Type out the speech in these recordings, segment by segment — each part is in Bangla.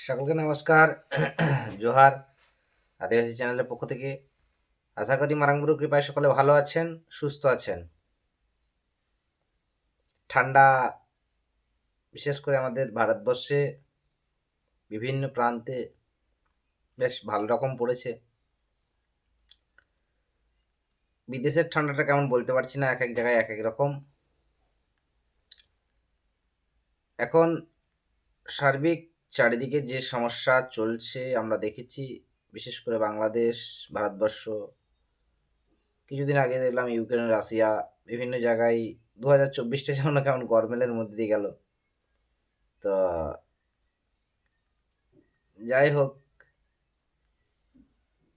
সকলকে নমস্কার। জোহার। আদিবাসী চ্যানেলের পক্ষ থেকে আশা করি মারাংবুরু কৃপায় সকলে ভালো আছেন, সুস্থ আছেন। ঠান্ডা বিশেষ করে আমাদের ভারতবর্ষে বিভিন্ন প্রান্তে বেশ ভালো রকম পড়েছে। বিদেশের ঠান্ডাটা কেমন বলতে পারছি না, এক এক জায়গায় এক এক রকম। এখন সার্বিক চারিদিকে যে সমস্যা চলছে আমরা দেখেছি, বিশেষ করে বাংলাদেশ, ভারতবর্ষ, কিছুদিন আগে দেখলাম ইউক্রেন, রাশিয়া, বিভিন্ন জায়গায় 2024টা যেমন কেমন গরমেলের মধ্যে দিয়ে গেল। তো যাই হোক,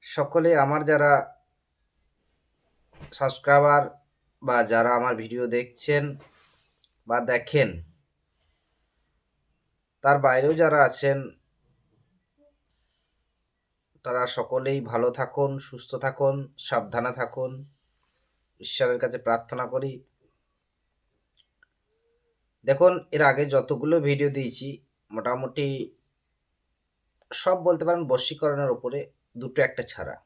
সকলে আমার যারা সাবস্ক্রাইবার বা যারা আমার ভিডিও দেখছেন বা দেখেন, তার বাইরেও যারা আছেন, তারা সকলেই ভালো থাকুন, সুস্থ থাকুন, সাবধানে থাকুন, ঈশ্বরের কাছে প্রার্থনা করি। দেখুন, এর আগে যতগুলো ভিডিও দিয়েছি মোটামুটি সব বলতে পারেন বশীকরণের ওপরে, দুটো একটা ছাড়া।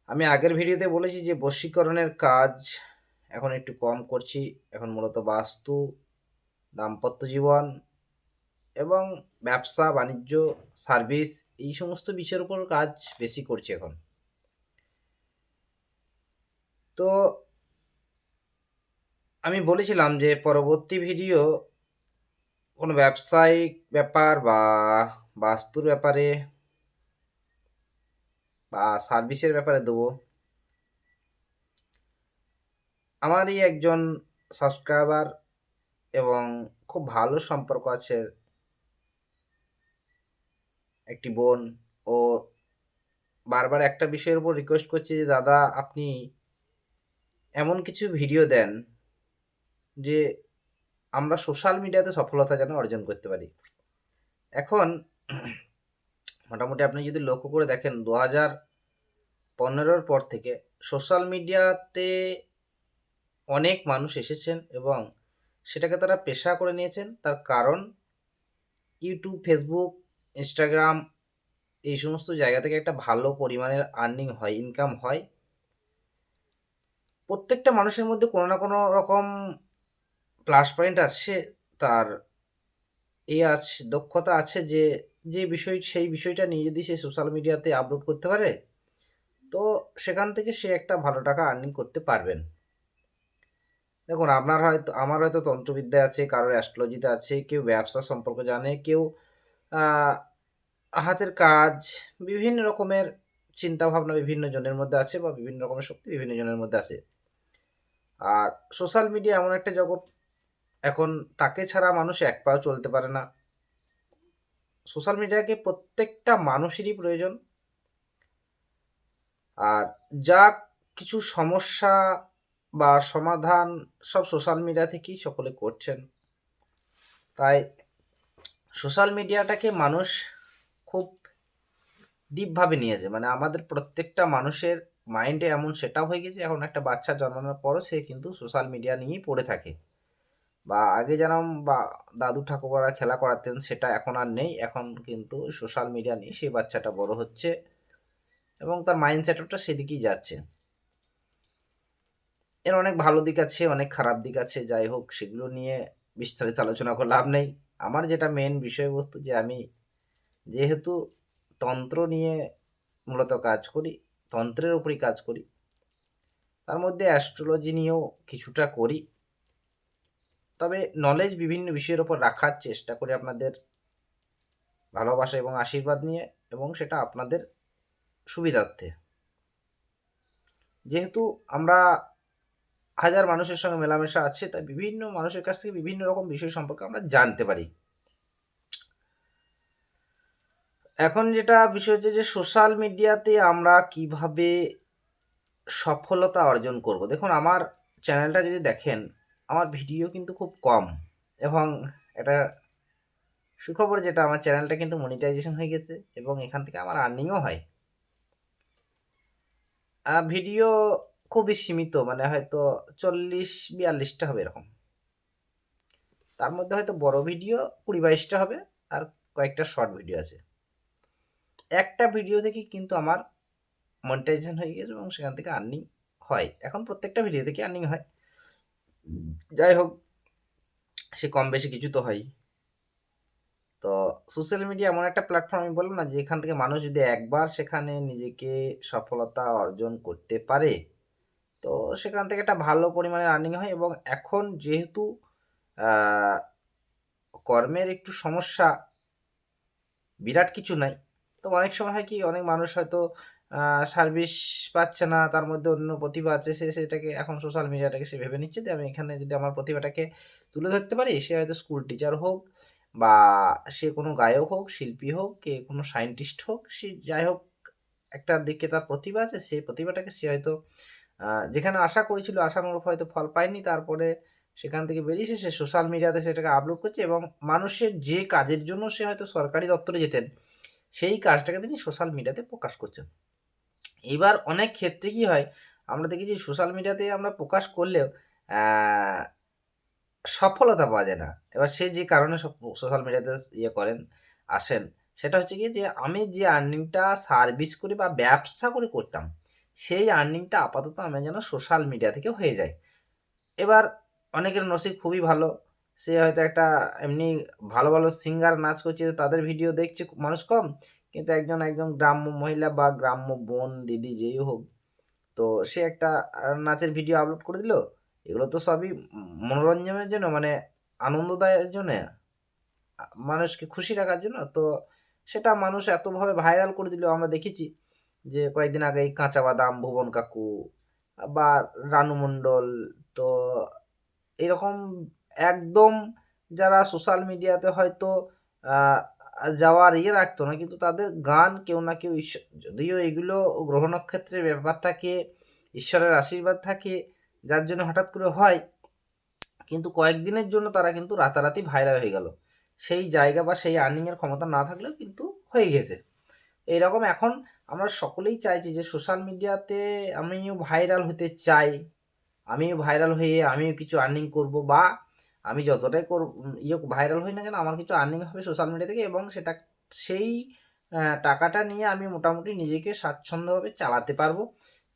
আমি আগের ভিডিওতে বলেছি যে বশীকরণের কাজ এখন একটু কম করছি। এখন মূলত বাস্তু, দাম্পত্য জীবন এবং ব্যবসা বাণিজ্য, সার্ভিস, এই সমস্ত বিষয়ের উপর কাজ বেশি করছি এখন। তো আমি বলেছিলাম যে পরবর্তী ভিডিও কোনো ব্যবসায়িক ব্যাপার বা বাস্তুর ব্যাপারে বা সার্ভিসের ব্যাপারে দেবো। আমারই একজন সাবস্ক্রাইবার এবং খুব ভালো সম্পর্ক আছে একটি বোন, ও বারবার একটা বিষয়ের উপর রিকোয়েস্ট করছে যে দাদা আপনি এমন কিছু ভিডিও দেন যে আমরা সোশ্যাল মিডিয়াতে সফলতা যেন অর্জন করতে পারি। এখন মোটামুটি আপনি যদি লক্ষ্য করে দেখেন, 2015-র পর থেকে সোশ্যাল মিডিয়াতে অনেক মানুষ এসেছেন এবং সেটাকে তারা পেশা করে নিয়েছেন। তার কারণ ইউটিউব, ফেসবুক, ইনস্টাগ্রাম, এই সমস্ত জায়গা থেকে একটা ভালো পরিমাণের আর্নিং হয়, ইনকাম হয়। প্রত্যেকটা মানুষের মধ্যে কোনো না কোনো রকম প্লাস পয়েন্ট আছে, তার আছে, দক্ষতা আছে, যে যে বিষয় সেই বিষয়টা নিয়ে যদি সে সোশ্যাল মিডিয়াতে আপলোড করতে পারে, তো সেখান থেকে সে একটা ভালো টাকা আর্নিং করতে পারবেন। দেখুন, আমার হয়তো তন্ত্রবিদ্যা আছে, কারোর অ্যাস্ট্রোলজিতে আছে, কেউ ব্যবসা সম্পর্কে জানে, কেউ আহ, হাতের কাজ, বিভিন্ন রকমের চিন্তা ভাবনা বিভিন্ন জনের মধ্যে আছে বা বিভিন্ন রকমের শক্তি বিভিন্ন জনের মধ্যে আছে। আর সোশ্যাল মিডিয়া এমন একটা জগৎ, এখন তাকে ছাড়া মানুষ এক পাও চলতে পারে না। সোশ্যাল মিডিয়াকে প্রত্যেকটা মানুষেরই প্রয়োজন। আর যা কিছু সমস্যা বা সমাধান সব সোশ্যাল মিডিয়া থেকেই সকলে করছেন। তাই সোশ্যাল মিডিয়াটাকে মানুষ খুব ডিপভাবে নিয়েছে, মানে আমাদের প্রত্যেকটা মানুষের মাইন্ডে এমন সেটআপ হয়ে গেছে। এখন একটা বাচ্চা জন্মানোর পরও সে কিন্তু সোশ্যাল মিডিয়া নিয়েই পড়ে থাকে। বা আগে যেরকম বা দাদু ঠাকুরবারা খেলা করাতেন, সেটা এখন আর নেই। এখন কিন্তু সোশ্যাল মিডিয়া নিয়ে সেই বাচ্চাটা বড় হচ্ছে এবং তার মাইন্ড সেটআপটা সেদিকেই যাচ্ছে। এর অনেক ভালো দিক আছে, অনেক খারাপ দিক আছে। যাই হোক, সেগুলো নিয়ে বিস্তারিত আলোচনা করে লাভ নেই। আমার যেটা মেন বিষয়বস্তু, যে আমি যেহেতু তন্ত্র নিয়ে মূলত কাজ করি, তন্ত্রের উপরই কাজ করি, তার মধ্যে অ্যাস্ট্রোলজি নিয়েও কিছুটা করি। তবে নলেজ বিভিন্ন বিষয়ের ওপর রাখার চেষ্টা করি আপনাদের ভালোবাসা এবং আশীর্বাদ নিয়ে, এবং সেটা আপনাদের সুবিধার্থে। যেহেতু আমরা হাজার মানুষের সঙ্গে মেলামেশা আছে, তাই বিভিন্ন মানুষের কাছ থেকে বিভিন্ন রকম বিষয় সম্পর্কে আমরা জানতে পারি। এখন যেটা বিষয় হচ্ছে যে সোশ্যাল মিডিয়াতে আমরা কিভাবে সফলতা অর্জন করব। দেখুন, আমার চ্যানেলটা যদি দেখেন, আমার ভিডিও কিন্তু খুব কম, এবং এটা সুখবর যেটা, আমার চ্যানেলটা কিন্তু মনিটাইজেশন হয়ে গেছে এবং এখান থেকে আমার আর্নিংও হয়। ভিডিও খুবই সীমিত, মানে হয়তো 40-42টা হবে এরকম। তার মধ্যে হয়তো বড় ভিডিও 20-22টা হবে, আর কয়েকটা শর্ট ভিডিও আছে। একটা ভিডিও থেকে কিন্তু আমার মনিটাইজেশন হয়ে গেছে এবং সেখান থেকে আর্নিং হয়। এখন প্রত্যেকটা ভিডিও থেকে আর্নিং হয়। যাই হোক, সে কম বেশি কিছু তো হয়ই। তো সোশ্যাল মিডিয়া এমন একটা প্ল্যাটফর্ম, আমি বললাম না, যেখান থেকে মানুষ যদি একবার সেখানে নিজেকে সফলতা অর্জন করতে পারে, তো সেখান থেকে একটা ভালো পরিমাণে আর্নিং হয়। এবং এখন যেহেতু কর্মের একটু সমস্যা, বিরাট কিছু নাই, তো অনেক সময় হয় কি, অনেক মানুষ হয়তো সার্ভিস পাচ্ছে না, তার মধ্যে অন্য প্রতিভা আছে, সে সেটাকে এখন সোশ্যাল মিডিয়াটাকে সে ভেবে নিচ্ছে যে আমি এখানে যদি আমার প্রতিভাটাকে তুলে ধরতে পারি, সে হয়তো স্কুল টিচার হোক বা সে কোনো গায়ক হোক, শিল্পী হোক, কে কোনো সায়েন্টিস্ট হোক, সে যাই হোক, একটা দিকে তার প্রতিভা আছে, সেই প্রতিভাটাকে সে হয়তো যেখানে আশা করেছিল আশানুরূপ হয়তো ফল পায়নি, তারপরে সেখান থেকে বেরিয়ে এসে সে সোশ্যাল মিডিয়াতে সেটাকে আপলোড করছে এবং মানুষের যে কাজের জন্য সে হয়তো সরকারি দপ্তরে যেতেন, সেই কাজটাকে তিনি সোশ্যাল মিডিয়াতে প্রকাশ করছেন। এবার অনেক ক্ষেত্রে কি হয়, আমরা দেখেছি সোশ্যাল মিডিয়াতে আমরা প্রকাশ করলেও সফলতা পাওয়া যায় না। এবার সে যে কারণে সোশ্যাল মিডিয়াতে করেন, আসেন, সেটা হচ্ছে গিয়ে যে আমি যে আর্নিংটা সার্ভিস করে বা ব্যবসা করে করতাম, সেই আর্নিংটা আপাতত আমি যেন সোশ্যাল মিডিয়া থেকে হয়ে যায়। এবার অনেকের নসিব খুবই ভালো। সে হয়তো একটা এমনি ভালো, ভালো সিঙ্গার নাচ করছে, তাদের ভিডিও দেখছে মানুষ কম। কিন্তু একজন গ্রাম্য মহিলা বা গ্রাম্য বোন, দিদি যেই হোক, তো সে একটা নাচের ভিডিও আপলোড করে দিল। এগুলো তো সবই মনোরঞ্জনের জন্য, মানে আনন্দদায়ের জন্যে, মানুষকে খুশি রাখার জন্য। তো সেটা মানুষ এতভাবে ভাইরাল করে দিল, আমরা দেখেছি যে কয়েকদিন আগে এই কাঁচা বাদাম, ভুবন কাকু বা রানু মণ্ডল, তো এরকম একদম যারা সোশ্যাল মিডিয়াতে হয়তো আহ, যাওয়ার রাখতো না, কিন্তু তাদের গান কেউ না কেউ যদিও এগুলো গ্রহ নক্ষত্রের ব্যাপার থাকে, ঈশ্বরের আশীর্বাদ থাকে, যার জন্য হঠাৎ করে হয়, কিন্তু কয়েকদিনের জন্য তারা কিন্তু রাতারাতি ভাইরাল হয়ে গেল। সেই জায়গা বা সেই আর্নিংয়ের ক্ষমতা না থাকলেও কিন্তু হয়ে গেছে। এইরকম এখন আমরা সকলেই চাইছি যে সোশ্যাল মিডিয়াতে আমিও ভাইরাল হতে চাই, আমিও ভাইরাল হয়ে আমিও কিছু আর্নিং করব, বা আমি যতটাই ভাইরাল হই না কেন, আমার কিছু আর্নিং হবে সোশ্যাল মিডিয়া থেকে, এবং সেটা সেই টাকাটা নিয়ে আমি মোটামুটি নিজেকে স্বাচ্ছন্দ্যভাবে চালাতে পারবো,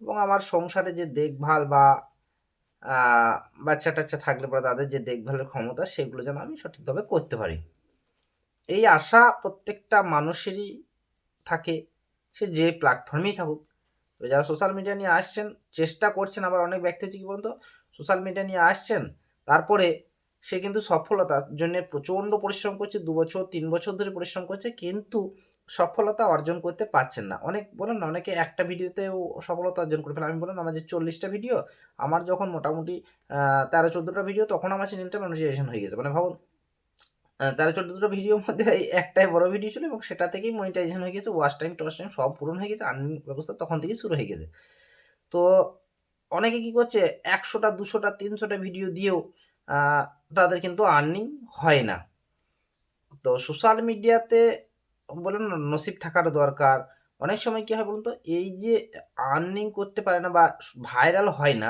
এবং আমার সংসারে যে দেখভাল বা বাচ্চা টাচ্চা থাকলে পরে তাদের যে দেখভালের ক্ষমতা, সেগুলো যেন আমি সঠিকভাবে করতে পারি। এই আশা প্রত্যেকটা মানুষেরই থাকে, সে যে প্ল্যাটফর্মেই থাকুক। তো যারা সোশ্যাল মিডিয়া নিয়ে আসছেন, চেষ্টা করছেন, আবার অনেক ব্যক্তি হচ্ছে কি বলুন তো, সোশ্যাল মিডিয়া নিয়ে আসছেন, তারপরে সে কিন্তু সফলতার জন্য প্রচণ্ড পরিশ্রম করছে, 2 বছর 3 বছর ধরে পরিশ্রম করছে, কিন্তু সফলতা অর্জন করতে পারছেন না। অনেক বলেন না, অনেকে একটা ভিডিওতেও সফলতা অর্জন করে ফেলে। আমি বললাম আমার যে 40টা ভিডিও, আমার যখন মোটামুটি 13-14টা ভিডিও, তখন আমার চ্যানেলটা মনিটাইজেশন হয়ে গেছে। মানে ভাবুন, 13-14টা ভিডিওর মধ্যে এই একটাই বড় ভিডিও ছিল এবং সেটা থেকেই মনিটাইজেশন হয়ে গেছে, ওয়াচ টাইম টস টাইম সব পূরণ হয়ে গেছে, আর্নিং ব্যবস্থা তখন থেকেই শুরু হয়ে গেছে। তো অনেকে কি করছে, 100টা 200টা 300টা ভিডিও দিয়েও তাদের কিন্তু আর্নিং হয় না। তো সোশ্যাল মিডিয়াতে বললাম না, নসিব থাকারও দরকার। অনেক সময় কি হয় বলুন তো, এই যে আর্নিং করতে পারে না বা ভাইরাল হয় না,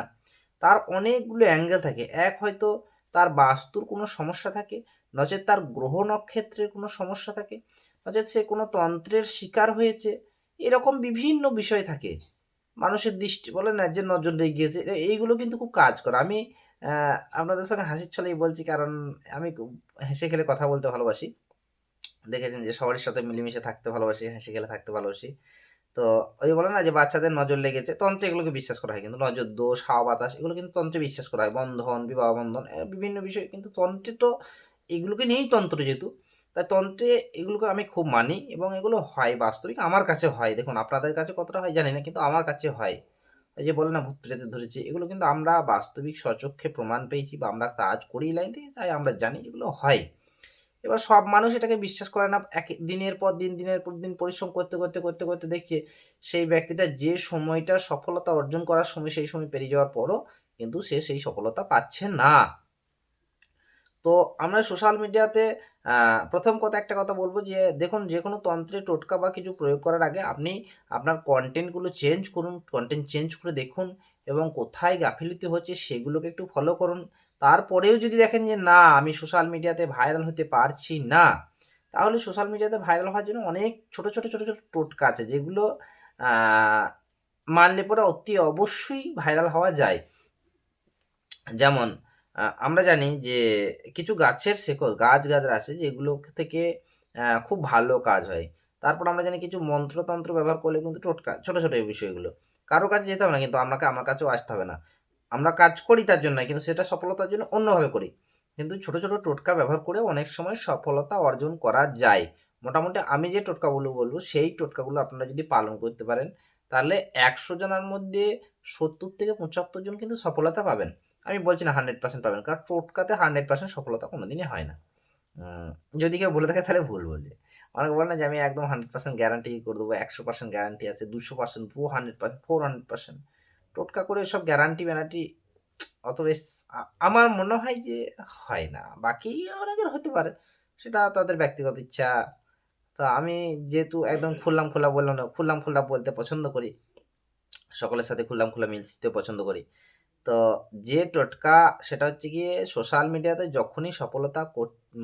তার অনেকগুলো অ্যাঙ্গেল থাকে। এক, হয়তো তার বাস্তুর কোনো সমস্যা থাকে, নচেৎ তার গ্রহ নক্ষত্রের কোনো সমস্যা থাকে, নচেৎ সে কোনো তন্ত্রের শিকার হয়েছে। এরকম বিভিন্ন বিষয় থাকে। মানুষের দৃষ্টি বলে না যে নজর লেগে গিয়েছে, এইগুলো কিন্তু খুব কাজ করে। আমি আপনাদের সঙ্গে হাসির ছলেই বলছি, কারণ আমি খুব হেসে খেলে কথা বলতে ভালোবাসি। দেখেছেন যে সবার সাথে মিলেমিশে থাকতে ভালোবাসি, হেসে খেলে থাকতে ভালোবাসি। তো ওই বলে না যে বাচ্চাদের নজর লেগেছে, তন্ত্রে এগুলোকে বিশ্বাস করা হয়, কিন্তু নজর দোষ, হাওয়া বাতাস, এগুলো কিন্তু তন্ত্রে বিশ্বাস করা হয়। বন্ধন, বিবাহ বন্ধন, বিভিন্ন বিষয় কিন্তু তন্ত্রে, তো এগুলোকে নিয়েই তন্ত্র যেহেতু, তাই তন্ত্রে এগুলোকে আমি খুব মানি এবং এগুলো হয়, বাস্তবিক আমার কাছে হয়। দেখুন আপনাদের কাছে কতটা হয় জানি না, কিন্তু আমার কাছে হয়। এই যে বলে না ভূত প্রেতে ধরেছে, এগুলো কিন্তু আমরা বাস্তবিক স্বচক্ষে প্রমাণ পেয়েছি, বা আমরা কাজ করি লাইন থেকে, তাই আমরা জানি এগুলো হয়। এবার সব মানুষ এটাকে বিশ্বাস করে না। দিনের পর দিন, দিনের পর দিন পরিশ্রম করতে দেখছে সেই ব্যক্তিটা যে সময়টা সফলতা অর্জন করার সময়, সেই সময় পেরিয়ে যাওয়ার পরও কিন্তু সে সেই সফলতা পাচ্ছে না। তো আমরা সোশ্যাল মিডিয়াতে প্রথম একটা কথা বলব যে দেখুন, যে কোনো তন্ত্রে টোটকা বা কিছু প্রয়োগ করার আগে আপনি আপনার কনটেন্টগুলো চেঞ্জ করুন, কনটেন্ট চেঞ্জ করে দেখুন এবং কোথায় গাফিলতি হচ্ছে সেগুলোকে একটু ফলো করুন। তারপরেও যদি দেখেন যে না, আমি সোশ্যাল মিডিয়াতে ভাইরাল হতে পারছি না, তাহলে সোশ্যাল মিডিয়াতে ভাইরাল হওয়ার জন্য অনেক ছোট, ছোট, ছোট, ছোট টোটকা আছে যেগুলো আ মানলে পরে অতি অবশ্যই ভাইরাল হওয়া যায়। যেমন আমরা জানি যে কিছু গাছের শেকড় গাছ-গাছড়া আছে যেগুলো থেকে খুব ভালো কাজ হয়। তারপর আমরা জানি কিছু মন্ত্রতন্ত্র ব্যবহার করলে কিন্তু টোটকা ছোট, ছোট এই বিষয়গুলো। কারো কাছে যেতে হবে না কিন্তু আমার কাছেও আসতে হবে না। আমরা কাজ করি তার জন্য নয় কিন্তু সেটা সফলতার জন্য অন্যভাবে করি। কিন্তু ছোট, ছোট টোটকা ব্যবহার করেও অনেক সময় সফলতা অর্জন করা যায়। মোটামুটি আমি যে টোটকাগুলো বলব সেই টোটকাগুলো আপনারা যদি পালন করতে পারেন তাহলে ১০০ জনের মধ্যে ৭০ থেকে ৭৫ জন কিন্তু সফলতা পাবেন। আমি বলছি না 100% পাবেন। কারণ টোটকাতে 100% সফলতা কোনোদিনই হয় না। উম যদি কেউ বলে থাকে তাহলে ভুল বলবে। অনেকে বলে না যে আমি একদম 100% গ্যারান্টি করে দেবো, ১০০% গ্যারান্টি আছে, 200% 200% 400% টোটকা করে এসব গ্যারান্টি-ম্যারান্টি অত বেশ আমার মনে হয় যে হয় না। বাকি অনেকের হতে পারে। সেটা তাদের ব্যক্তিগত ইচ্ছা। তো আমি যেহেতু একদম খুললাম খোলা বললাম না, খুললাম খোলা বলতে পছন্দ করি। সকলের সাথে খুললাম খোলা মিশতে পছন্দ করি। তো যে টোটকা সেটা হচ্ছে গিয়ে সোশ্যাল মিডিয়াতে যখনই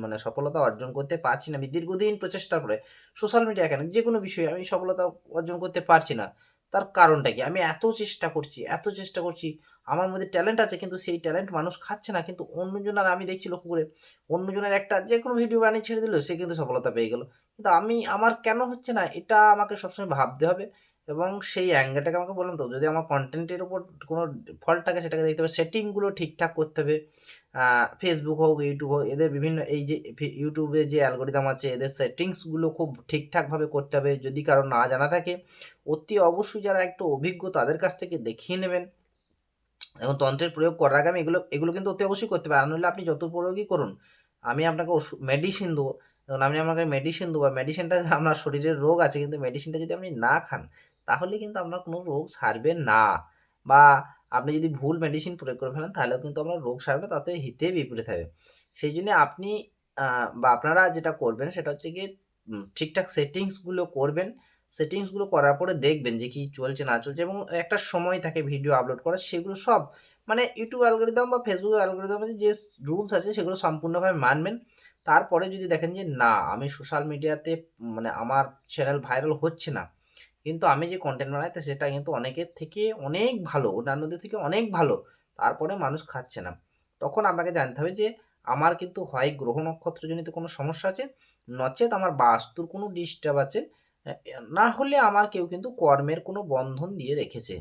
মানে সফলতা অর্জন করতে পারছি না আমি দীর্ঘদিন প্রচেষ্টার পরে সোশ্যাল মিডিয়া কেন যেকোনো বিষয়ে আমি সফলতা অর্জন করতে পারছি না। তার কারণটা কি? আমি এত চেষ্টা করছি। আমার মধ্যে ট্যালেন্ট আছে কিন্তু সেই ট্যালেন্ট মানুষ খাচ্ছে না। কিন্তু অন্যজন আর আমি দেখছি লক্ষ্য করে অন্যজনের একটা যেকোনো ভিডিও বানিয়ে ছেড়ে দিল সে কিন্তু সফলতা পেয়ে গেল। কিন্তু আমার কেন হচ্ছে না এটা আমাকে সবসময় ভাবতে হবে। এবং সেই অ্যাঙ্গেলটাকে আমাকে বললাম তো যদি আমার কনটেন্টের উপর কোনো ফল্ট থাকে সেটাকে দেখতে হবে। সেটিংগুলো ঠিকঠাক করতে হবে। Facebook হোক, YouTube হোক এদের বিভিন্ন এই যে YouTube এ যে অ্যালগরিদম আছে এদের সেটিংসগুলো খুব ঠিকঠাকভাবে করতে হবে। যদি কারো না জানা থাকে অতি অবশ্যই যারা একটু অভিজ্ঞ তাদের কাছ থেকে দেখিয়ে নেবেন। এবং তন্ত্রের প্রয়োগ করার আগে আমি এগুলো কিন্তু অতি অবশ্যই করতে হবে। আর নইলে আপনি যত প্রয়োগই করুন, আমি আপনাকে মেডিসিন দেবো। এবং আমি আপনাকে মেডিসিন দেবো। মেডিসিনটা আপনার শরীরের রোগ আছে কিন্তু মেডিসিনটা যদি আপনি না খান, তাহলে কিন্তু আপনার কোনো রোগ সারবে না। বা আপনি যদি ভুল মেডিসিন প্রয়োগ করে ফেলেন তাহলেও কিন্তু আপনার রোগ সারবে না, তাতে হিতে বিপরীত হবে। সেইজন্যে আপনি বা আপনারা যেটা করবেন সেটা হচ্ছে গিয়ে ঠিকঠাক সেটিংসগুলো করবেন। সেটিংসগুলো করার পরে দেখবেন যে কি চলছে না চলছে এবং একটা সময় থাকে ভিডিও আপলোড করার সেগুলো সব মানে ইউটিউব অ্যালগরিদম বা ফেসবুক অ্যালগরিদমে যে রুলস আছে সেগুলো সম্পূর্ণভাবে মানবেন। তারপরে যদি দেখেন যে না আমি সোশ্যাল মিডিয়াতে মানে আমার চ্যানেল ভাইরাল হচ্ছে না। কিন্তু আমি যে কনটেন্ট বানাই তো সেটা কিন্তু অনেকের থেকে অনেক ভালো, অন্যান্যদের থেকে অনেক ভালো। তারপরে মানুষ খাচ্ছে না। তখন আপনাকে জানতে হবে যে আমার কিন্তু হয় গ্রহ নক্ষত্রজনিত কোনো সমস্যা আছে, নচেৎ আমার বাস্তুর কোনো ডিস্টার্ব আছে। না হলে আমার কেউ কিন্তু কর্মের কোনো বন্ধন দিয়ে রেখেছে।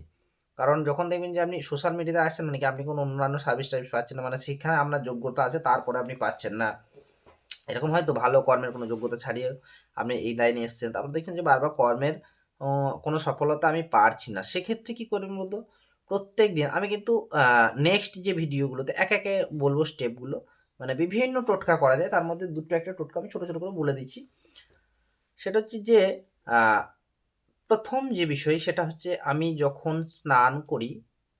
কারণ যখন দেখবেন যে আপনি সোশ্যাল মিডিয়াতে আসছেন মানে কি আপনি কোনো অন্যান্য সার্ভিস-টার্ভিস পাচ্ছেন না। মানে সেখানে আপনার যোগ্যতা আছে তারপরে আপনি পাচ্ছেন না। এরকম হয়তো ভালো কর্মের কোনো যোগ্যতা ছাড়িয়ে আপনি এই লাইনে এসেছেন। তারপর দেখছেন যে বারবার কর্মের কোনো সফলতা আমি পারছি না। সেক্ষেত্রে কি করবেন বলুন তো? প্রত্যেকদিন আমি কিন্তু নেক্সট যে ভিডিওগুলোতে একে, একে বলব স্টেপগুলো। মানে বিভিন্ন টোটকা করা যায়। তার মধ্যে ২ টো একটা টোটকা আমি ছোট, ছোট করে বলে দিচ্ছি। সেটা হচ্ছে যে আ ১ম যে বিষয় সেটা হচ্ছে আমি যখন স্নান করি,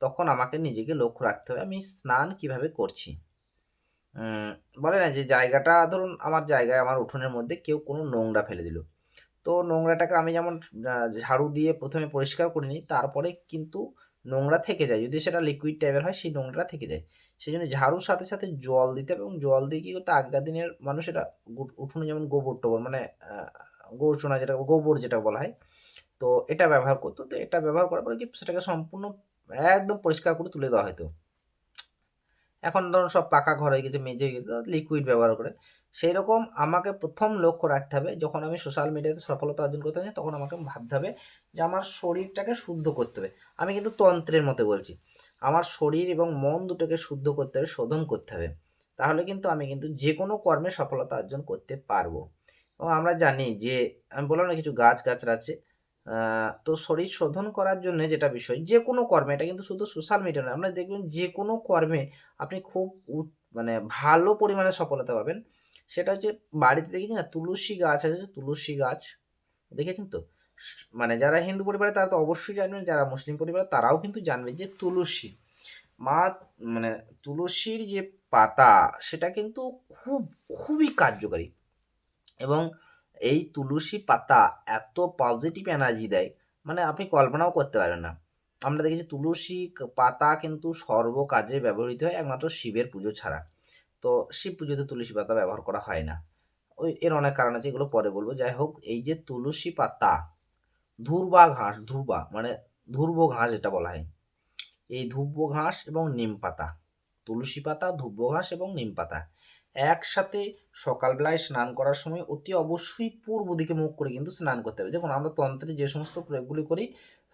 তখন আমাকে নিজেকে লক্ষ্য রাখতে হবে আমি স্নান কিভাবে করছি। উম বলে না যে জায়গাটা ধরুন আমার জায়গায় আমার উঠোনের মধ্যে কেউ কোনো নোংরা ফেলে দিল। তো নোংরাটাকে আমি যেমন ঝাড়ু দিয়ে ১ম এ পরিষ্কার করে নিই, তারপরে কিন্তু নোংরা থেকে যায়। যদি সেটা লিকুইড টাইপের হয় সেই নোংরাটা থেকে যায়। সেজন্য ঝাড়ুর সাথে, সাথে জল দিতে হবে এবং জল দিয়ে কি করতো আগেকার দিনের মানুষ এটা উঠোনে যেমন গোবর-টোবর মানে আ গৌরচনা যেটা গোবর যেটা বলা হয়। তো এটা ব্যবহার করতো। তো এটা ব্যবহার করার পরে কি সেটাকে সম্পূর্ণ একদম পরিষ্কার করে তুলে দেওয়া হয়তো। এখন ধরুন সব পাকা ঘর হয়ে গেছে, মেঝে হয়ে গেছে, লিকুইড ব্যবহার করে। সেইরকম আমাকে ১ম লক্ষ্য রাখতে হবে যখন আমি সোশ্যাল মিডিয়াতে সফলতা অর্জন করতে যাই তখন আমাকে ভাবতে হবে যে আমার শরীরটাকে শুদ্ধ করতে হবে। আমি কিন্তু তন্ত্রের মতে বলছি। আমার শরীর এবং মন দুটোকে শুদ্ধ করতে হবে, শোধন করতে হবে। তাহলে কিন্তু আমি কিন্তু যেকোনো কর্মে সফলতা অর্জন করতে পারবো। এবং আমরা জানি যে আমি বললাম না কিছু গাছ-গাছড়া আছে। আ তো শরীর শোধন করার জন্যে যেটা বিষয় যেকোনো কর্মে এটা কিন্তু শুধু সোশ্যাল মিডিয়া নয়। আমরা দেখবেন যেকোনো কর্মে আপনি খুব মানে ভালো পরিমাণে সফলতা পাবেন। সেটা হচ্ছে বাড়িতে দেখেছেন না তুলসী গাছ আছে, তুলসী গাছ দেখেছেন তো? মানে যারা হিন্দু পরিবারে তারা তো অবশ্যই জানবেন, যারা মুসলিম পরিবারে তারাও কিন্তু জানবে যে তুলসী। মা মানে তুলসীর যে পাতা সেটা কিন্তু খুব খুবই কার্যকারী এবং এই তুলসী পাতা এত পজিটিভ এনার্জি দেয় মানে আপনি কল্পনাও করতে পারবেন না। আমরা দেখেছি তুলসী পাতা কিন্তু সর্ব কাজে ব্যবহৃত হয় একমাত্র শিবের পুজো ছাড়া। তো শিব পুজোতে তুলসী পাতা ব্যবহার করা হয় না। এর অনেক কারণ আছে, এগুলো পরে বলবো। যাই হোক, এই যে তুলসী পাতা, ধূর্ব ঘাস যেটা বলা হয়, এই ধূর্ব ঘাস এবং নিম পাতা, তুলসী পাতা, ধূর্ব ঘাস এবং নিম পাতা একসাথে সকালবেলায় স্নান করার সময় অতি অবশ্যই পূর্ব দিকে মুখ করে কিন্তু স্নান করতে হবে। দেখুন, আমরা তন্ত্রে যে সমস্ত প্রয়োগগুলি করি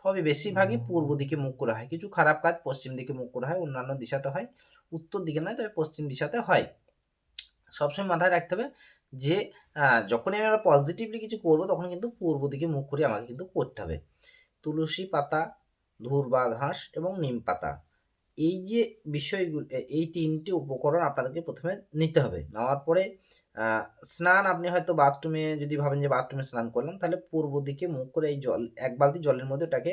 সবই বেশিরভাগই পূর্ব দিকে মুখ করে হয়। কিছু খারাপ কাজ পশ্চিম দিকে মুখ করে হয়, অন্যান্য দিশাতে হয়, উত্তর দিকে নয়, তবে পশ্চিম দিশাতে হয়। সবসময় মাথায় রাখতে হবে যে যখনই আমরা পজিটিভলি কিছু করবো তখন কিন্তু পূর্ব দিকে মুখ করে আমাকে কিন্তু করতে হবে। তুলসী পাতা, ধূর্বা ঘাস এবং নিম পাতা, এই যে বিষয়গুলো, এই তিনটি উপকরণ আপনাদেরকে প্রথমে নিতে হবে। নেওয়ার পরে স্নান, আপনি হয়তো বাথরুমে যদি ভাবেন যে বাথরুমে স্নান করলাম, তাহলে পূর্ব দিকে মুখ করে এই জল, এক বালতি জলের মধ্যে ওটাকে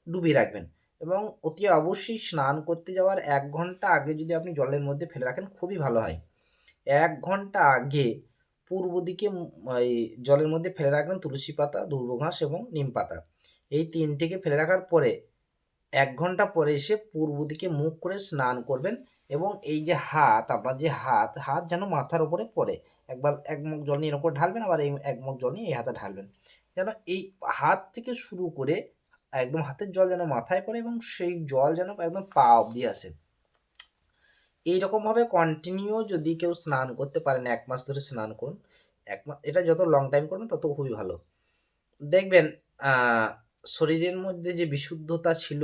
ডুবিয়ে রাখবেন এবং অতি অবশ্যই স্নান করতে যাওয়ার 1 ঘন্টা আগে যদি আপনি জলের মধ্যে ফেলে রাখেন খুবই ভালো হয়। 1 ঘন্টা আগে পূর্ব দিকে এই জলের মধ্যে ফেলে রাখবেন তুলসী পাতা, ধূর্ব ঘাস এবং নিম পাতা। এই 3টিকে ফেলে রাখার পরে 1 ঘন্টা পরে এসে পূর্ব দিকে মুখ করে স্নান করবেন এবং এই যে হাত, আপনার যে হাত যেন মাথার উপরে পড়ে। একবার 1 মগ জল নিয়ে এর উপর ঢালবেন, আবার এই 1 মগ জল নিয়ে এই হাতে ঢালবেন। যেন এই হাত থেকে শুরু করে একদম হাতের জল যেন মাথায় পড়ে এবং সেই জল যেন একদম পা অবধি আসে। এইরকমভাবে কন্টিনিউ যদি কেউ স্নান করতে পারেন, 1 মাস ধরে স্নান করুন। এটা যত লং টাইম করবেন তত খুবই ভালো। দেখবেন শরীরের মধ্যে যে বিশুদ্ধতা ছিল,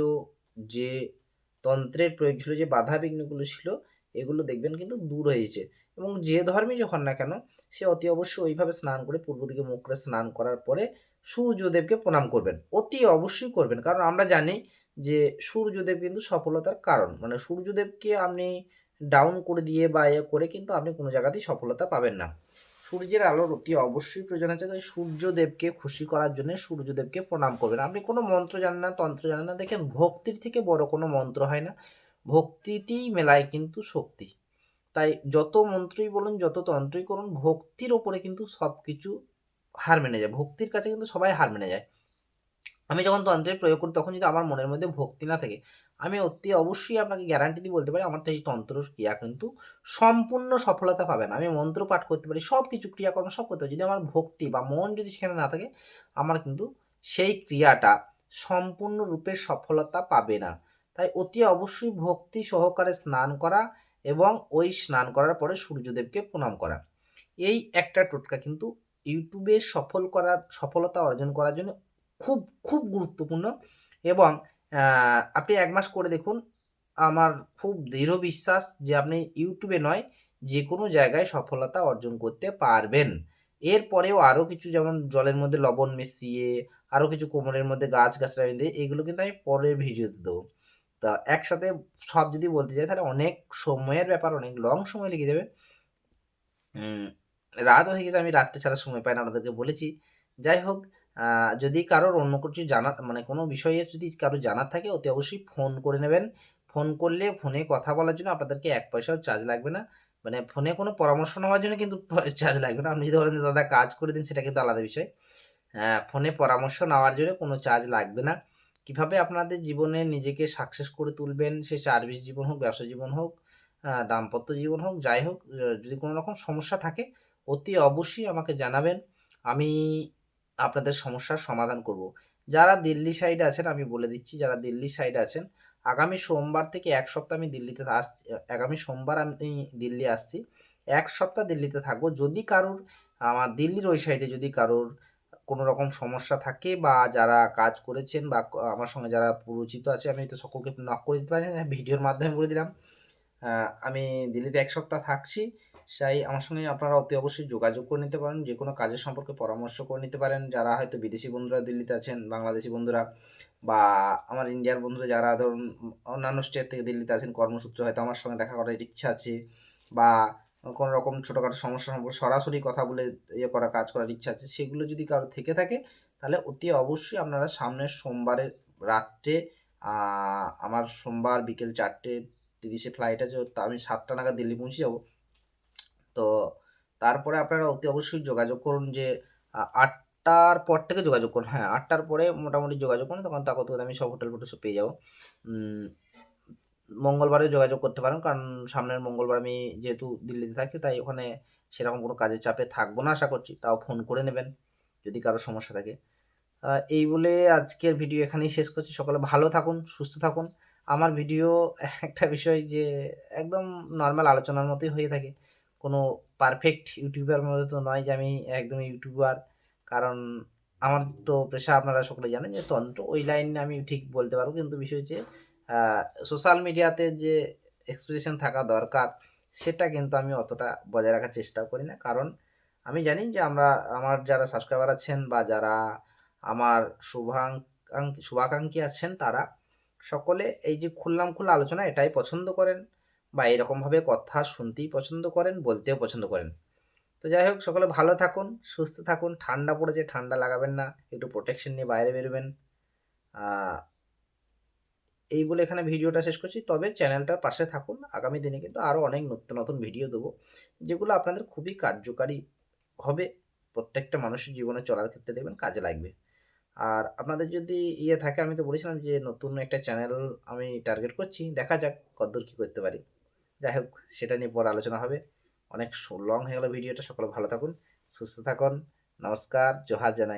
যে তন্ত্রের প্রয়োগ ছিল, যে বাধা বিঘ্নগুলো ছিল, এগুলো দেখবেন কিন্তু দূর হয়েছে। এবং যে ধর্মেরই হন না কেন, সে অতি অবশ্যই ওইভাবে স্নান করে পূর্ব দিকে মুখ করে স্নান করার পরে সূর্যদেবকে প্রণাম করবেন, অতি অবশ্যই করবেন। কারণ আমরা জানি যে সূর্যদেব কিন্তু সফলতার কারণ। মানে সূর্যদেবকে আপনি ডাউন করে দিয়ে বা করে কিন্তু আপনি কোনো জায়গাতেই সফলতা পাবেন না। সূর্যের আলোর অতি অবশ্যই প্রয়োজন আছে, তাই সূর্যদেবকে খুশি করার জন্য সূর্যদেবকে প্রণাম করবেন। আপনি কোনো মন্ত্র জানেন না, তন্ত্র জানেন না, দেখেন ভক্তির থেকে বড় কোনো মন্ত্র হয় না। ভক্তিতেই মেলায় কিন্তু শক্তি। তাই যত মন্ত্রই বলুন, যত তন্ত্রই করুন, ভক্তির ওপরে কিন্তু সব কিছু হার মেনে যায়। ভক্তির কাছে কিন্তু সবাই হার মেনে যায়। আমি যখন তন্ত্রের প্রয়োগ করি তখন যদি আমার মনের মধ্যে ভক্তি না থাকে, আমি অতি অবশ্যই আপনাকে গ্যারান্টি দিয়ে বলতে পারি আমার তো এই তন্ত্র ক্রিয়া কিন্তু সম্পূর্ণ সফলতা পাবে না। আমি মন্ত্র পাঠ করতে পারি, সব কিছু ক্রিয়াকর্ম সব করতে পারি, যদি আমার ভক্তি বা মন যদি সেখানে না থাকে, আমার কিন্তু সেই ক্রিয়াটা সম্পূর্ণরূপে সফলতা পাবে না। তাই অতি অবশ্যই ভক্তি সহকারে স্নান করা এবং ওই স্নান করার পরে সূর্যদেবকে প্রণাম করা, এই একটা টোটকা কিন্তু ইউটিউবে সফলতা অর্জন করার জন্য খুব খুব গুরুত্বপূর্ণ। এবং আপনি 1 মাস করে দেখুন, আমার খুব দৃঢ় বিশ্বাস যে আপনি ইউটিউবে নয়, যে কোনো জায়গায় সফলতা অর্জন করতে পারবেন। এরপরেও আরও কিছু, যেমন জলের মধ্যে লবণ মিশিয়ে, আরও কিছু কোমরের মধ্যে গাছগাছড়া বেঁধে, এগুলো কিন্তু আমি পরের ভিডিওতে দেবো। তা একসাথে সব যদি বলতে যাই তাহলে অনেক সময়ের ব্যাপার, অনেক লং সময় লেগে যাবে। রাতও হয়ে গেছে, আমি রাত্রে ছাড়া সময় পাই না, আপনাদেরকে বলেছি। যাই হোক, যদি কারোর অন্য কিছু জানার, মানে কোনো বিষয়ে যদি কারো জানার থাকে, অতি অবশ্যই ফোন করে নেবেন। ফোন করলে ফোনে কথা বলার জন্য আপনাদেরকে 1 পয়সাও চার্জ লাগবে না। মানে ফোনে কোনো পরামর্শ নেওয়ার জন্য কিন্তু চার্জ লাগবে না। আপনি যদি বলেন যে দাদা কাজ করে দিন, সেটা কিন্তু আলাদা বিষয়। ফোনে পরামর্শ নেওয়ার জন্য কোনো চার্জ লাগবে না। কিভাবে আপনাদের জীবনে নিজেকে সাকসেস করে তুলবেন, সে সার্ভিস জীবন হোক, ব্যবসা জীবন হোক, দাম্পত্য জীবন হোক, যাই হোক, যদি কোনো রকম সমস্যা থাকে অতি অবশ্যই আমাকে জানাবেন। আমি আপনাদের সমস্যার সমাধান করব। যারা দিল্লি সাইডে আছেন, আমি বলে দিচ্ছি, যারা দিল্লি সাইডে আছেন, আগামী সোমবার থেকে 1 সপ্তাহ আমি দিল্লিতে আসছি। আগামী সোমবার আমি দিল্লি আসছি। 1 সপ্তাহ দিল্লিতে থাকবো। যদি কারোর, আমার দিল্লির ওই সাইডে যদি কারোর কোনো রকম সমস্যা থাকে, বা যারা কাজ করেছেন বা আমার সঙ্গে যারা পরিচিত আছে, আমি তো সকলকে নক করে দিতে পারি না, ভিডিওর মাধ্যমে বলে দিলাম। আমি দিল্লিতে 1 সপ্তাহ থাকছি। আমার সঙ্গে আপনারা অতি অবশ্যই যোগাযোগ করে নিতে পারেন। যে কোনো কাজের সম্পর্কে পরামর্শ করে নিতে পারেন। যারা হয়তো বিদেশি বন্ধুরা দিল্লিতে আছেন, বাংলাদেশি বন্ধুরা, বা আমার ইন্ডিয়ার বন্ধুরা যারা ধরুন অন্যান্য স্টেট থেকে দিল্লিতে আছেন কর্মসূত্রে, হয়তো আমার সঙ্গে দেখা করার ইচ্ছা আছে, বা কোনো রকম ছোটোখাটো সমস্যা সম্পর্কে সরাসরি কথা বলে কাজ করার ইচ্ছা আছে, সেগুলো যদি কারো থেকে থাকে, তাহলে অতি অবশ্যই আপনারা সামনের সোমবারের রাত্রে, আমার সোমবার বিকেল 4:30 ফ্লাইট আছে, তো আমি 7টা নাগাদ দিল্লি পৌঁছে যাব। তো তারপরে আপনারা অতি অবশ্যই যোগাযোগ করুন যে 8টার পর থেকে যোগাযোগ করুন। হ্যাঁ, 8টার পরে মোটামুটি যোগাযোগ করুন, তখন তাকত আমি সব হোটেল ফোটেল সব পেয়ে যাবো। মঙ্গলবারে যোগাযোগ করতে পারেন, কারণ সামনের মঙ্গলবার আমি যেহেতু দিল্লিতে থাকি, তাই ওখানে সেরকম কোনো কাজের চাপে থাকবো না আশা করছি, তাও ফোন করে নেবেন যদি কারো সমস্যা থাকে। এই বলে আজকের ভিডিও এখানেই শেষ করছি। সকলে ভালো থাকুন, সুস্থ থাকুন। আমার ভিডিও একটা বিষয় যে একদম নর্মাল আলোচনার মতোই হয়ে থাকে। কোনো পারফেক্ট ইউটিউবার মতো তো নয় যে আমি একদম ইউটিউবার। কারণ আমার তো পেশা আপনারা সকলে জানেন যে তন্ত্র, ওই লাইনে আমি ঠিক বলতে পারবো। কিন্তু বিষয় হচ্ছে আ সোশ্যাল মিডিয়াতে যে এক্সপ্রেশন থাকা দরকার, সেটা কিন্তু আমি অতটা বজায় রাখার চেষ্টাও করি না। কারণ আমি জানি যে আমার যারা সাবস্ক্রাইবার আছেন বা যারা আমার শুভাকাঙ্ক্ষী আছেন, তারা সকলে এই যে খোলা আলোচনা এটাই পছন্দ করেন, বা এরকমভাবে কথা শুনতেই পছন্দ করেন, বলতেও পছন্দ করেন। তো যাই হোক, সকলে ভালো থাকুন, সুস্থ থাকুন। ঠান্ডা পড়েছে, ঠান্ডা লাগাবেন না, একটু প্রোটেকশন নিয়ে বাইরে বেরোবেন। এই বলে এখানে ভিডিওটা শেষ করছি। তবে চ্যানেলটার পাশে থাকুন, আগামী দিনে কিন্তু আরও অনেক নতুন ভিডিও দেবো, যেগুলো আপনাদের খুবই কার্যকারী হবে। প্রত্যেকটা মানুষের জীবনে চলার ক্ষেত্রে দেখবেন কাজে লাগবে। আর আপনাদের যদি থাকে, আমি তো বলেছিলাম যে নতুন একটা চ্যানেল আমি টার্গেট করছি, দেখা যাক কতদূর কী করতে পারি। যাই হোক, সেটা নিয়ে পরে আলোচনা হবে। অনেক লং হয়ে গেল ভিডিওটা। সকলে ভালো থাকুন, সুস্থ থাকুন। নমস্কার, জোহার জানাই।